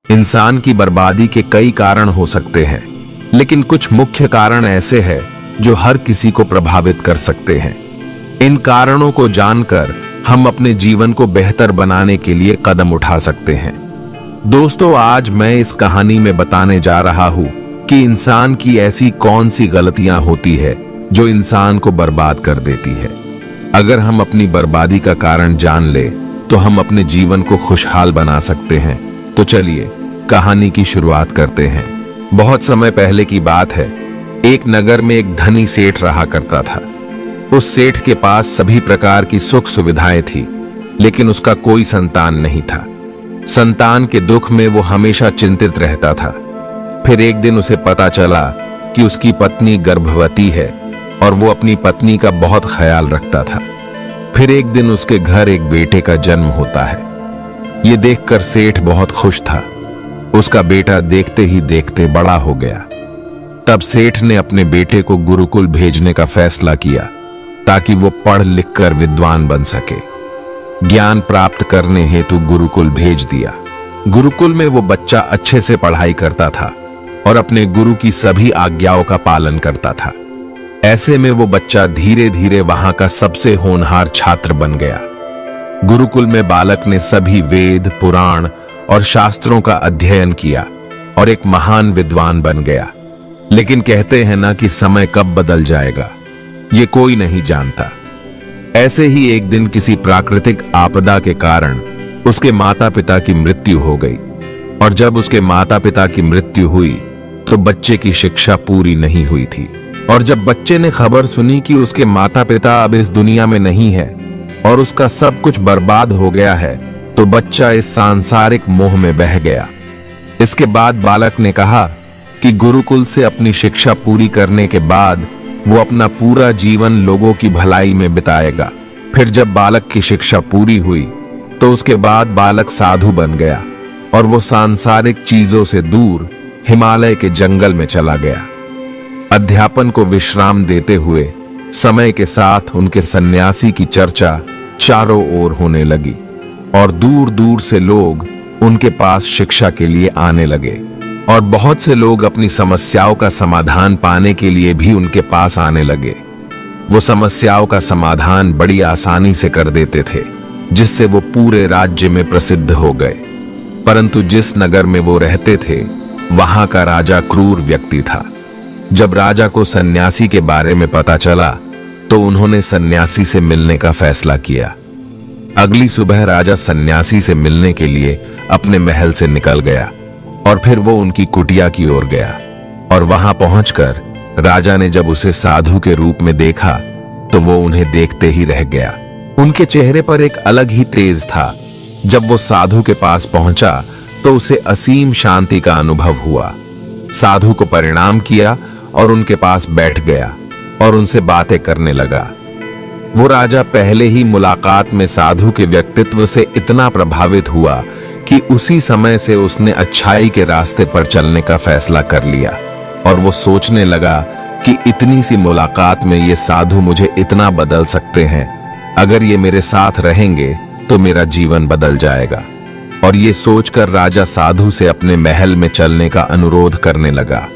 इंसान की बर्बादी के कई कारण हो सकते हैं, लेकिन कुछ मुख्य कारण ऐसे हैं जो हर किसी को प्रभावित कर सकते हैं। इन कारणों को जानकर हम अपने जीवन को बेहतर बनाने के लिए कदम उठा सकते हैं। दोस्तों, आज मैं इस कहानी में बताने जा रहा हूं कि इंसान की ऐसी कौन सी गलतियां होती है जो इंसान को बर्बाद कर देती है। अगर हम अपनी बर्बादी का कारण जान ले तो हम अपने जीवन को खुशहाल बना सकते हैं। तो चलिए कहानी की शुरुआत करते हैं। बहुत समय पहले की बात है। एक नगर में एक धनी सेठ रहा करता था। उस सेठ के पास सभी प्रकार की सुख सुविधाएं थी, लेकिन उसका कोई संतान नहीं था। संतान के दुख में वो हमेशा चिंतित रहता था। फिर एक दिन उसे पता चला कि उसकी पत्नी गर्भवती है और वो अपनी पत्नी का बहुत ख्याल रखता था। फिर एक दिन उसके घर एक बेटे का जन्म होता है। ये देखकर सेठ बहुत खुश था। उसका बेटा देखते ही देखते बड़ा हो गया। तब सेठ ने अपने बेटे को गुरुकुल भेजने का फैसला किया ताकि वो पढ़ लिख कर विद्वान बन सके। ज्ञान प्राप्त करने हेतु गुरुकुल भेज दिया। गुरुकुल में वो बच्चा अच्छे से पढ़ाई करता था और अपने गुरु की सभी आज्ञाओं का पालन करता था। ऐसे में वो बच्चा धीरे धीरे वहां का सबसे होनहार छात्र बन गया। गुरुकुल में बालक ने सभी वेद, पुराण और शास्त्रों का अध्ययन किया और एक महान विद्वान बन गया। लेकिन कहते हैं ना कि समय कब बदल जाएगा, ये कोई नहीं जानता। ऐसे ही एक दिन किसी प्राकृतिक आपदा के कारण उसके माता पिता की मृत्यु हो गई। और जब उसके माता पिता की मृत्यु हुई तो बच्चे की शिक्षा पूरी नहीं हुई थी। और जब बच्चे ने खबर सुनी कि उसके माता पिता अब इस दुनिया में नहीं है और उसका सब कुछ बर्बाद हो गया है, तो बच्चा इस सांसारिक मोह में बह गया। इसके बाद बालक ने कहा कि गुरुकुल से अपनी शिक्षा पूरी करने के बाद वो अपना पूरा जीवन लोगों की भलाई में बिताएगा। फिर जब बालक की शिक्षा पूरी हुई तो उसके बाद बालक साधु बन गया और वो सांसारिक चीजों से दूर हिमालय के जंगल में चला गया। अध्यापन को विश्राम देते हुए समय के साथ उनके सन्यासी की चर्चा चारों ओर होने लगी और दूर दूर से लोग उनके पास शिक्षा के लिए आने लगे। और बहुत से लोग अपनी समस्याओं का समाधान पाने के लिए भी उनके पास आने लगे। वो समस्याओं का समाधान बड़ी आसानी से कर देते थे, जिससे वो पूरे राज्य में प्रसिद्ध हो गए। परंतु जिस नगर में वो रहते थे वहां का राजा क्रूर व्यक्ति था। जब राजा को सन्यासी के बारे में पता चला तो उन्होंने सन्यासी से मिलने का फैसला किया। अगली सुबह राजा सन्यासी से मिलने के लिए अपने महल से निकल गया और फिर वो उनकी कुटिया की ओर गया। और वहां पहुंचकर राजा ने जब उसे साधु के रूप में देखा तो वो उन्हें देखते ही रह गया। उनके चेहरे पर एक अलग ही तेज था। जब वो साधु के पास पहुंचा तो उसे असीम शांति का अनुभव हुआ। साधु को प्रणाम किया और उनके पास बैठ गया और उनसे बातें करने लगा। वो राजा पहले ही मुलाकात में साधु के व्यक्तित्व से इतना प्रभावित हुआ कि उसी समय से उसने अच्छाई के रास्ते पर चलने का फैसला कर लिया। और वो सोचने लगा कि इतनी सी मुलाकात में ये साधु मुझे इतना बदल सकते हैं। अगर ये मेरे साथ रहेंगे तो मेरा जीवन बदल जाएगा। और ये सोचकर राजा साधु से अपने महल में चलने का अनुरोध करने लगा।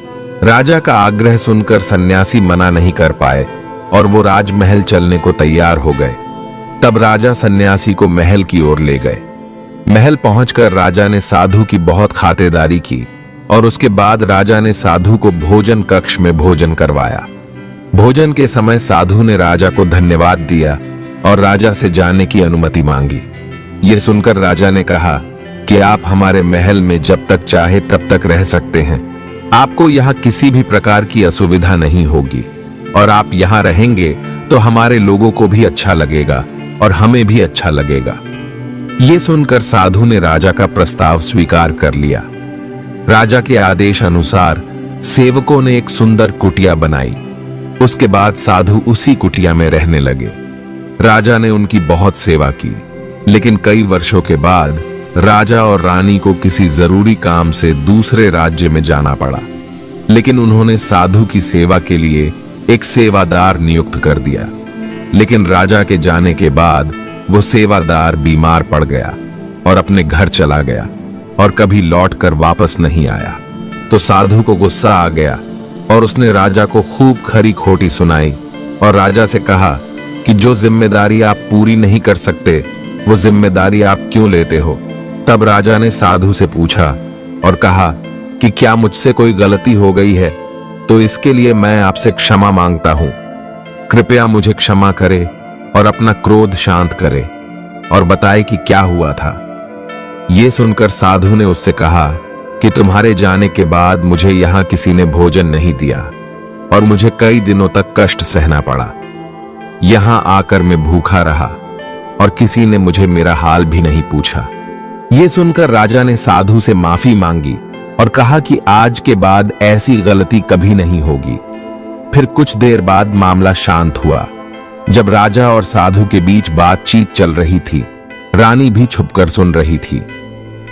राजा का आग्रह सुनकर सन्यासी मना नहीं कर पाए और वो राजमहल चलने को तैयार हो गए। तब राजा सन्यासी को महल की ओर ले गए। महल पहुंचकर राजा ने साधु की बहुत खातिरदारी की और उसके बाद राजा ने साधु को भोजन कक्ष में भोजन करवाया। भोजन के समय साधु ने राजा को धन्यवाद दिया और राजा से जाने की अनुमति मांगी। यह सुनकर राजा ने कहा कि आप हमारे महल में जब तक चाहे तब तक रह सकते हैं। आपको यहाँ किसी भी प्रकार की असुविधा नहीं होगी और आप यहाँ रहेंगे तो हमारे लोगों को भी अच्छा लगेगा और हमें भी अच्छा लगेगा। ये सुनकर साधु ने राजा का प्रस्ताव स्वीकार कर लिया। राजा के आदेश अनुसार सेवकों ने एक सुंदर कुटिया बनाई। उसके बाद साधु उसी कुटिया में रहने लगे। राजा ने उनकी बहुत सेवा की, लेकिन कई वर्षों के बाद राजा और रानी को किसी जरूरी काम से दूसरे राज्य में जाना पड़ा। लेकिन उन्होंने साधु की सेवा के लिए एक सेवादार नियुक्त कर दिया। लेकिन राजा के जाने के बाद वो सेवादार बीमार पड़ गया और अपने घर चला गया। और कभी लौटकर वापस नहीं आया। तो साधु को गुस्सा आ गया और उसने राजा को खूब खरी खोटी सुनाई और राजा से कहा कि जो जिम्मेदारी आप पूरी नहीं कर सकते वो जिम्मेदारी आप क्यों लेते हो। तब राजा ने साधु से पूछा और कहा कि क्या मुझसे कोई गलती हो गई है तो इसके लिए मैं आपसे क्षमा मांगता हूं। कृपया मुझे क्षमा करे और अपना क्रोध शांत करे और बताए कि क्या हुआ था। यह सुनकर साधु ने उससे कहा कि तुम्हारे जाने के बाद मुझे यहां किसी ने भोजन नहीं दिया और मुझे कई दिनों तक कष्ट सहना पड़ा। यहां आकर मैं भूखा रहा और किसी ने मुझे मेरा हाल भी नहीं पूछा। यह सुनकर राजा ने साधु से माफी मांगी और कहा कि आज के बाद ऐसी गलती कभी नहीं होगी। फिर कुछ देर बाद मामला शांत हुआ। जब राजा और साधु के बीच बातचीत चल रही थी, रानी भी छुपकर सुन रही थी।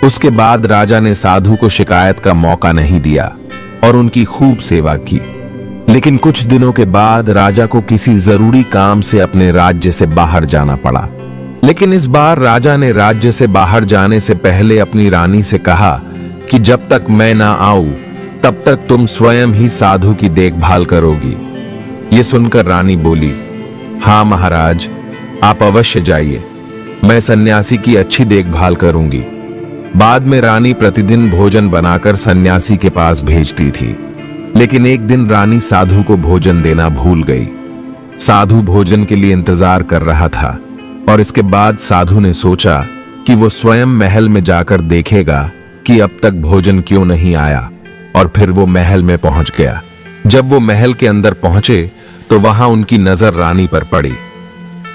उसके बाद राजा ने साधु को शिकायत का मौका नहीं दिया और उनकी खूब सेवा की। लेकिन कुछ दिनों के बाद राजा को किसी जरूरी काम से अपने राज्य से बाहर जाना पड़ा। लेकिन इस बार राजा ने राज्य से बाहर जाने से पहले अपनी रानी से कहा कि जब तक मैं ना आऊं तब तक तुम स्वयं ही साधु की देखभाल करोगी। ये सुनकर रानी बोली, हाँ महाराज, आप अवश्य जाइए, मैं सन्यासी की अच्छी देखभाल करूंगी। बाद में रानी प्रतिदिन भोजन बनाकर सन्यासी के पास भेजती थी। लेकिन एक दिन रानी साधु को भोजन देना भूल गई। साधु भोजन के लिए इंतजार कर रहा था और इसके बाद साधु ने सोचा कि वो स्वयं महल में जाकर देखेगा कि अब तक भोजन क्यों नहीं आया, और फिर वो महल में पहुंच गया। जब वो महल के अंदर पहुंचे तो वहां उनकी नजर रानी पर पड़ी।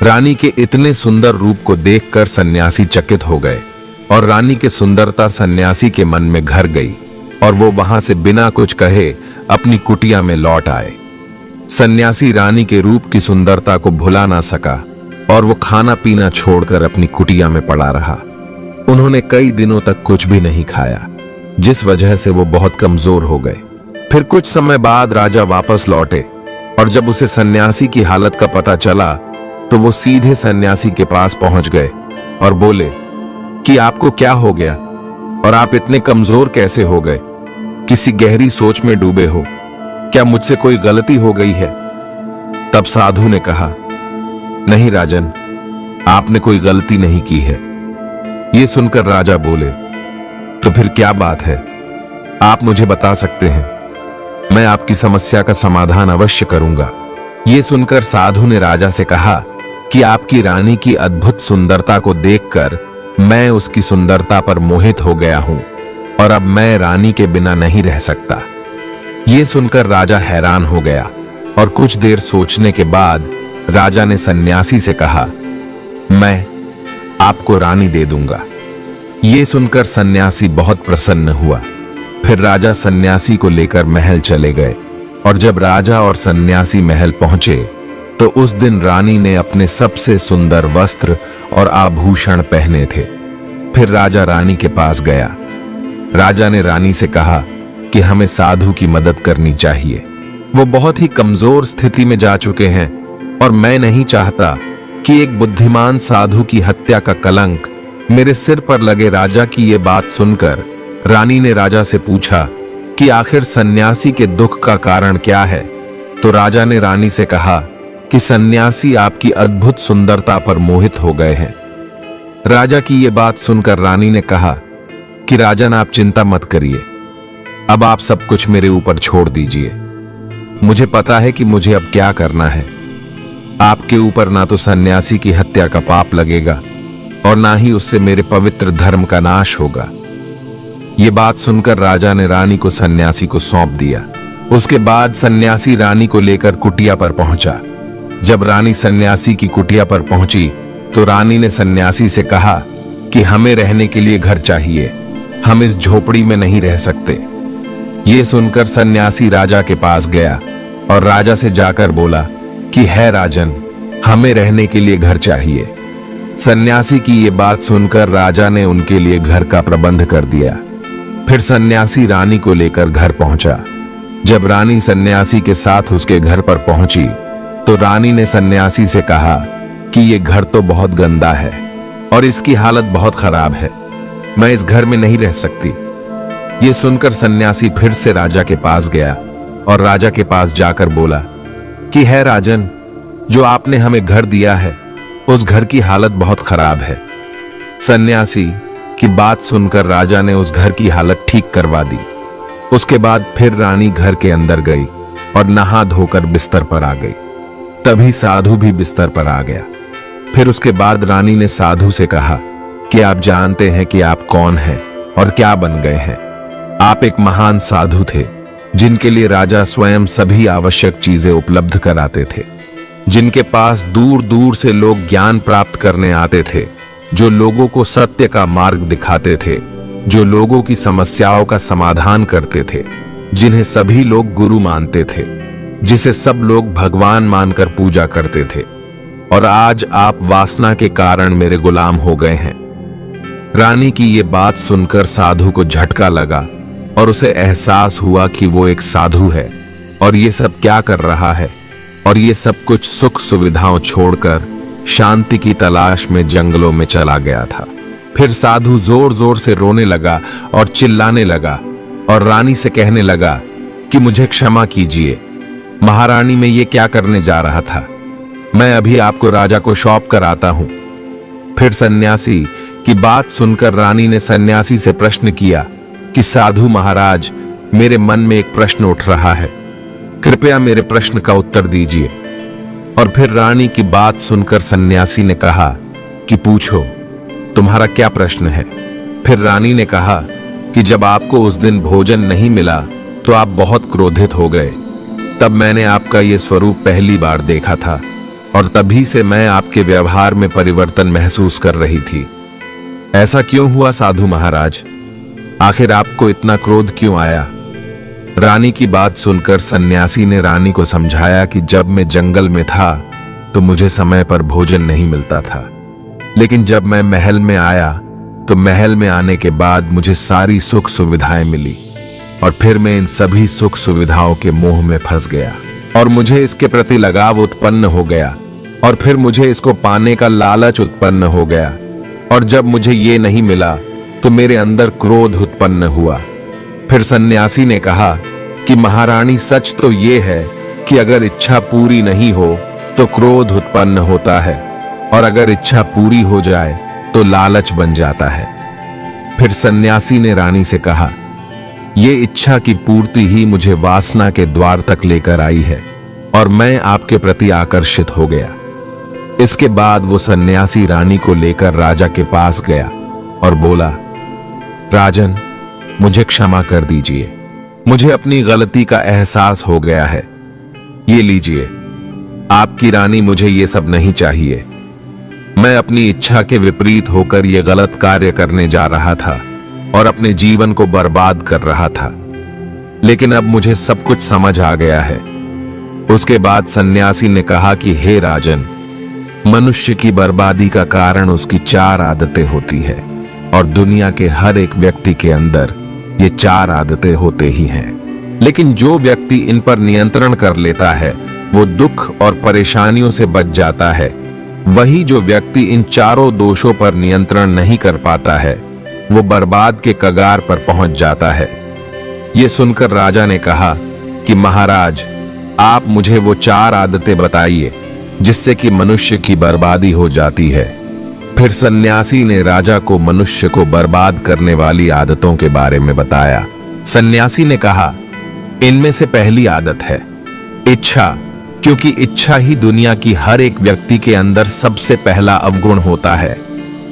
रानी के इतने सुंदर रूप को देखकर सन्यासी चकित हो गए और रानी की सुंदरता सन्यासी के मन में घर गई और वो वहां से बिना कुछ कहे अपनी कुटिया में लौट आए। सन्यासी रानी के रूप की सुंदरता को भुला ना सका और वो खाना पीना छोड़कर अपनी कुटिया में पड़ा रहा। उन्होंने कई दिनों तक कुछ भी नहीं खाया, जिस वजह से वो बहुत कमजोर हो गए। फिर कुछ समय बाद राजा वापस लौटे और जब उसे सन्यासी की हालत का पता चला तो वो सीधे सन्यासी के पास पहुंच गए और बोले कि आपको क्या हो गया और आप इतने कमजोर कैसे हो गए? किसी गहरी सोच में डूबे हो? क्या मुझसे कोई गलती हो गई है? तब साधु ने कहा, नहीं राजन, आपने कोई गलती नहीं की है। यह सुनकर राजा बोले, तो फिर क्या बात है? आप मुझे बता सकते हैं, मैं आपकी समस्या का समाधान अवश्य करूंगा। यह सुनकर साधु ने राजा से कहा कि आपकी रानी की अद्भुत सुंदरता को देखकर मैं उसकी सुंदरता पर मोहित हो गया हूं और अब मैं रानी के बिना नहीं रह सकता। यह सुनकर राजा हैरान हो गया और कुछ देर सोचने के बाद राजा ने सन्यासी से कहा, मैं आपको रानी दे दूंगा। यह सुनकर सन्यासी बहुत प्रसन्न हुआ। फिर राजा सन्यासी को लेकर महल चले गए और जब राजा और सन्यासी महल पहुंचे तो उस दिन रानी ने अपने सबसे सुंदर वस्त्र और आभूषण पहने थे। फिर राजा रानी के पास गया। राजा ने रानी से कहा कि हमें साधु की मदद करनी चाहिए। वो बहुत ही कमजोर स्थिति में जा चुके हैं और मैं नहीं चाहता कि एक बुद्धिमान साधु की हत्या का कलंक मेरे सिर पर लगे। राजा की ये बात सुनकर रानी ने राजा से पूछा कि आखिर सन्यासी के दुख का कारण क्या है। तो राजा ने रानी से कहा कि सन्यासी आपकी अद्भुत सुंदरता पर मोहित हो गए हैं। राजा की यह बात सुनकर रानी ने कहा कि राजन, आप चिंता मत करिए, अब आप सब कुछ मेरे ऊपर छोड़ दीजिए। मुझे पता है कि मुझे अब क्या करना है। आपके ऊपर ना तो सन्यासी की हत्या का पाप लगेगा और ना ही उससे मेरे पवित्र धर्म का नाश होगा। यह बात सुनकर राजा ने रानी को सन्यासी को सौंप दिया। उसके बाद सन्यासी रानी को लेकर कुटिया पर पहुंचा। जब रानी सन्यासी की कुटिया पर पहुंची तो रानी ने सन्यासी से कहा कि हमें रहने के लिए घर चाहिए, हम इस झोपड़ी में नहीं रह सकते। यह सुनकर सन्यासी राजा के पास गया और राजा से जाकर बोला कि है राजन, हमें रहने के लिए घर चाहिए। सन्यासी की यह बात सुनकर राजा ने उनके लिए घर का प्रबंध कर दिया। फिर सन्यासी रानी को लेकर घर पहुंचा। जब रानी सन्यासी के साथ उसके घर पर पहुंची तो रानी ने सन्यासी से कहा कि यह घर तो बहुत गंदा है और इसकी हालत बहुत खराब है। मैं इस घर में नहीं रह सकती। ये सुनकर सन्यासी फिर से राजा के पास गया और राजा के पास जाकर बोला कि है राजन, जो आपने हमें घर दिया है उस घर की हालत बहुत खराब है। सन्यासी की बात सुनकर राजा ने उस घर की हालत ठीक करवा दी। उसके बाद फिर रानी घर के अंदर गई और नहा धोकर बिस्तर पर आ गई। तभी साधु भी बिस्तर पर आ गया। फिर उसके बाद रानी ने साधु से कहा कि आप जानते हैं कि आप कौन हैं और क्या बन गए हैं। आप एक महान साधु थे जिनके लिए राजा स्वयं सभी आवश्यक चीजें उपलब्ध कराते थे, जिनके पास दूर दूर से लोग ज्ञान प्राप्त करने आते थे, जो लोगों को सत्य का मार्ग दिखाते थे, जो लोगों की समस्याओं का समाधान करते थे, जिन्हें सभी लोग गुरु मानते थे, जिसे सब लोग भगवान मानकर पूजा करते थे। और आज आप वासना के कारण मेरे गुलाम हो गए हैं। रानी की ये बात सुनकर साधु को झटका लगा और उसे एहसास हुआ कि वो एक साधु है और ये सब क्या कर रहा है, और ये सब कुछ सुख सुविधाओं छोड़कर शांति की तलाश में जंगलों में चला गया था। फिर साधु जोर जोर से रोने लगा और चिल्लाने लगा और रानी से कहने लगा कि मुझे क्षमा कीजिए महारानी, मैं ये क्या करने जा रहा था। मैं अभी आपको राजा को सौंप कर आता हूं। फिर सन्यासी की बात सुनकर रानी ने सन्यासी से प्रश्न किया कि साधु महाराज, मेरे मन में एक प्रश्न उठ रहा है, कृपया मेरे प्रश्न का उत्तर दीजिए। और फिर रानी की बात सुनकर सन्यासी ने कहा कि पूछो, तुम्हारा क्या प्रश्न है। फिर रानी ने कहा कि जब आपको उस दिन भोजन नहीं मिला तो आप बहुत क्रोधित हो गए। तब मैंने आपका ये स्वरूप पहली बार देखा था और तभी से मैं आपके व्यवहार में परिवर्तन महसूस कर रही थी। ऐसा क्यों हुआ साधु महाराज? आखिर आपको इतना क्रोध क्यों आया? रानी की बात सुनकर सन्यासी ने रानी को समझाया कि जब मैं जंगल में था तो मुझे समय पर भोजन नहीं मिलता था, लेकिन जब मैं महल में आया तो महल में आने के बाद मुझे सारी सुख सुविधाएं मिली और फिर मैं इन सभी सुख सुविधाओं के मोह में फंस गया और मुझे इसके प्रति लगाव उत्पन्न हो गया और फिर मुझे इसको पाने का लालच उत्पन्न हो गया, और जब मुझे ये नहीं मिला तो मेरे अंदर क्रोध उत्पन्न हुआ। फिर सन्यासी ने कहा कि महारानी, सच तो ये है कि अगर इच्छा पूरी नहीं हो तो क्रोध उत्पन्न होता है और अगर इच्छा पूरी हो जाए तो लालच बन जाता है। फिर सन्यासी ने रानी से कहा, ये इच्छा की पूर्ति ही मुझे वासना के द्वार तक लेकर आई है और मैं आपके प्रति आकर्षित हो गया। इसके बाद वो सन्यासी रानी को लेकर राजा के पास गया और बोला, राजन, मुझे क्षमा कर दीजिए, मुझे अपनी गलती का एहसास हो गया है। ये लीजिए, आपकी रानी, मुझे ये सब नहीं चाहिए। मैं अपनी इच्छा के विपरीत होकर ये गलत कार्य करने जा रहा था और अपने जीवन को बर्बाद कर रहा था, लेकिन अब मुझे सब कुछ समझ आ गया है। उसके बाद सन्यासी ने कहा कि हे राजन, मनुष्य की बर्बादी का कारण उसकी 4 आदतें होती है और दुनिया के हर एक व्यक्ति के अंदर ये 4 आदतें होते ही हैं, लेकिन जो व्यक्ति इन पर नियंत्रण कर लेता है वो दुख और परेशानियों से बच जाता है। वही जो व्यक्ति इन चारों दोषों पर नियंत्रण नहीं कर पाता है वो बर्बाद के कगार पर पहुंच जाता है। ये सुनकर राजा ने कहा कि महाराज, आप मुझे वो 4 आदतें बताइए जिससे कि मनुष्य की बर्बादी हो जाती है। फिर सन्यासी ने राजा को मनुष्य को बर्बाद करने वाली आदतों के बारे में बताया। सन्यासी ने कहा, इनमें से पहली आदत है इच्छा, क्योंकि इच्छा ही दुनिया की हर एक व्यक्ति के अंदर सबसे पहला अवगुण होता है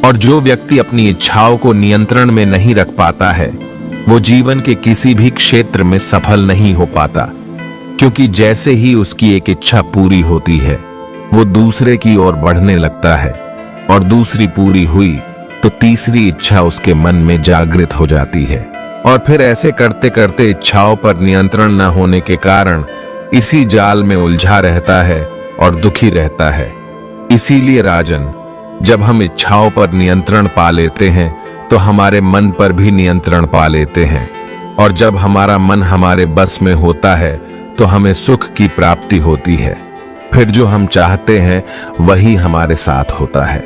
और जो व्यक्ति अपनी इच्छाओं को नियंत्रण में नहीं रख पाता है वो जीवन के किसी भी क्षेत्र में सफल नहीं हो पाता, क्योंकि जैसे ही उसकी एक इच्छा पूरी होती है वो दूसरे की ओर बढ़ने लगता है और दूसरी पूरी हुई तो तीसरी इच्छा उसके मन में जागृत हो जाती है और फिर ऐसे करते करते इच्छाओं पर नियंत्रण न होने के कारण इसी जाल में उलझा रहता है और दुखी रहता है। इसीलिए राजन, जब हम इच्छाओं पर नियंत्रण पा लेते हैं तो हमारे मन पर भी नियंत्रण पा लेते हैं, और जब हमारा मन हमारे बस में होता है तो हमें सुख की प्राप्ति होती है। फिर जो हम चाहते हैं वही हमारे साथ होता है।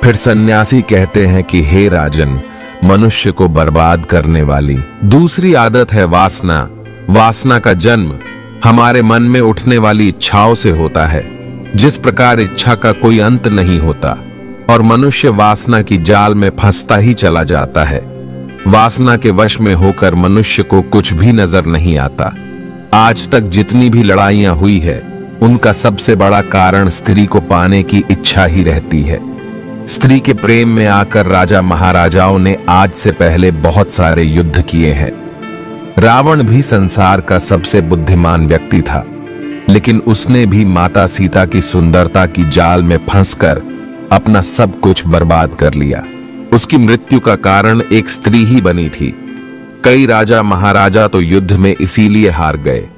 फिर सन्यासी कहते हैं कि हे राजन, मनुष्य को बर्बाद करने वाली। दूसरी आदत है वासना। वासना का जन्म हमारे मन में उठने वाली इच्छाओं से होता है। जिस प्रकार इच्छा का कोई अंत नहीं होता और मनुष्य वासना की जाल में फंसता ही चला जाता है। वासना के वश में होकर मनुष्य को कुछ भी नजर नहीं आता। आज तक जितनी भी लड़ाइयां हुई है, उनका सबसे बड़ा कारण स्त्री को पाने की इच्छा ही रहती है। स्त्री के प्रेम में आकर राजा महाराजाओं ने आज से पहले बहुत सारे युद्ध किए हैं। रावण भी संसार का सबसे बुद्धिमान व्यक्ति था, लेकिन उसने भी माता सीता की सुंदरता की जाल में फंसकर अपना सब कुछ बर्बाद कर लिया। उसकी मृत्यु का कारण एक स्त्री ही बनी थी। कई राजा महाराजा तो युद्ध में इसीलिए हार गए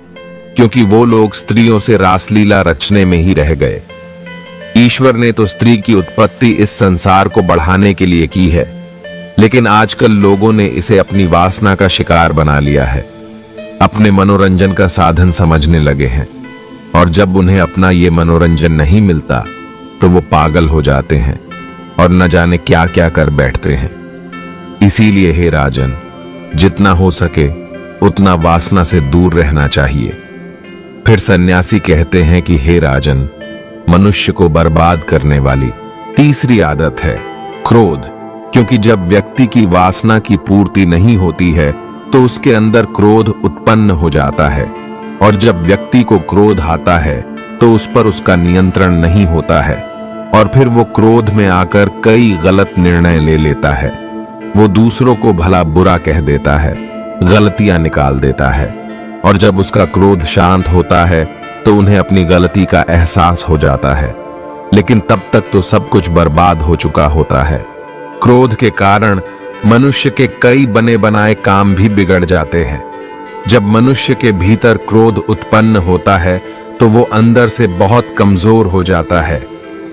क्योंकि वो लोग स्त्रियों से रासलीला रचने में ही रह गए। ईश्वर ने तो स्त्री की उत्पत्ति इस संसार को बढ़ाने के लिए की है, लेकिन आजकल लोगों ने इसे अपनी वासना का शिकार बना लिया है, अपने मनोरंजन का साधन समझने लगे हैं। और जब उन्हें अपना ये मनोरंजन नहीं मिलता तो वो पागल हो जाते हैं और न जाने क्या क्या कर बैठते हैं। इसीलिए हे राजन, जितना हो सके उतना वासना से दूर रहना चाहिए। फिर सन्यासी कहते हैं कि हे राजन, मनुष्य को बर्बाद करने वाली तीसरी आदत है क्रोध। क्योंकि जब व्यक्ति की वासना की पूर्ति नहीं होती है तो उसके अंदर क्रोध उत्पन्न हो जाता है, और जब व्यक्ति को क्रोध आता है तो उस पर उसका नियंत्रण नहीं होता है और फिर वो क्रोध में आकर कई गलत निर्णय ले लेता है। वो दूसरों को भला बुरा कह देता है, गलतियां निकाल देता है, और जब उसका क्रोध शांत होता है तो उन्हें अपनी गलती का एहसास हो जाता है, लेकिन तब तक तो सब कुछ बर्बाद हो चुका होता है। क्रोध के कारण मनुष्य के कई बने बनाए काम भी बिगड़ जाते हैं। जब मनुष्य के भीतर क्रोध उत्पन्न होता है तो वो अंदर से बहुत कमजोर हो जाता है,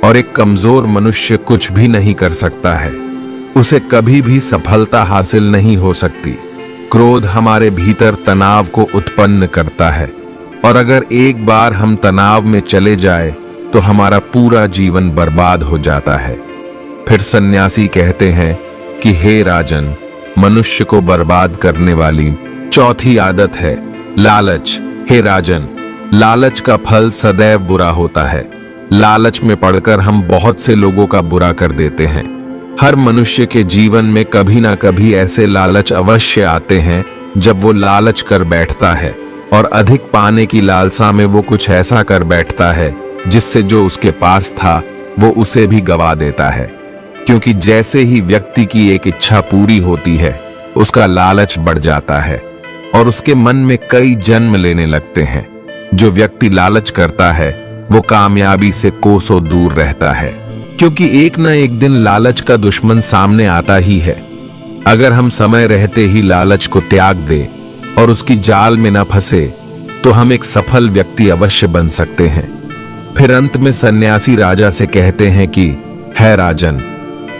और एक कमजोर मनुष्य कुछ भी नहीं कर सकता है। उसे कभी भी सफलता हासिल नहीं हो सकती। क्रोध हमारे भीतर तनाव को उत्पन्न करता है, और अगर एक बार हम तनाव में चले जाए तो हमारा पूरा जीवन बर्बाद हो जाता है। फिर सन्यासी कहते हैं कि हे राजन, मनुष्य को बर्बाद करने वाली चौथी आदत है लालच। हे राजन, लालच का फल सदैव बुरा होता है। लालच में पड़कर हम बहुत से लोगों का बुरा कर देते हैं। हर मनुष्य के जीवन में कभी ना कभी ऐसे लालच अवश्य आते हैं जब वो लालच कर बैठता है और अधिक पाने की लालसा में वो कुछ ऐसा कर बैठता है जिससे जो उसके पास था वो उसे भी गवा देता है। क्योंकि जैसे ही व्यक्ति की एक इच्छा पूरी होती है, उसका लालच बढ़ जाता है और उसके मन में कई जन्म लेने लगते हैं। जो व्यक्ति लालच करता है वो कामयाबी से कोसों दूर रहता है, क्योंकि एक न एक दिन लालच का दुश्मन सामने आता ही है। अगर हम समय रहते ही लालच को त्याग दे और उसकी जाल में न फंसे तो हम एक सफल व्यक्ति अवश्य बन सकते हैं। फिर अंत में सन्यासी राजा से कहते हैं कि है राजन,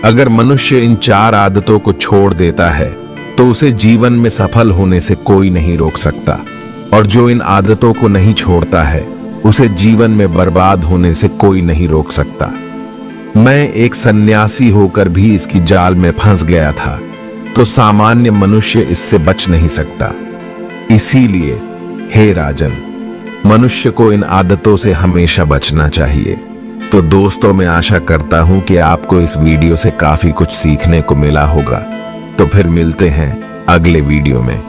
अगर मनुष्य इन चार आदतों को छोड़ देता है तो उसे जीवन में सफल होने से कोई नहीं रोक सकता, और जो इन आदतों को नहीं छोड़ता है उसे जीवन में बर्बाद होने से कोई नहीं रोक सकता। मैं एक सन्यासी होकर भी इसकी जाल में फंस गया था, तो सामान्य मनुष्य इससे बच नहीं सकता। इसीलिए हे राजन, मनुष्य को इन आदतों से हमेशा बचना चाहिए। तो दोस्तों, मैं आशा करता हूं कि आपको इस वीडियो से काफी कुछ सीखने को मिला होगा। तो फिर मिलते हैं अगले वीडियो में।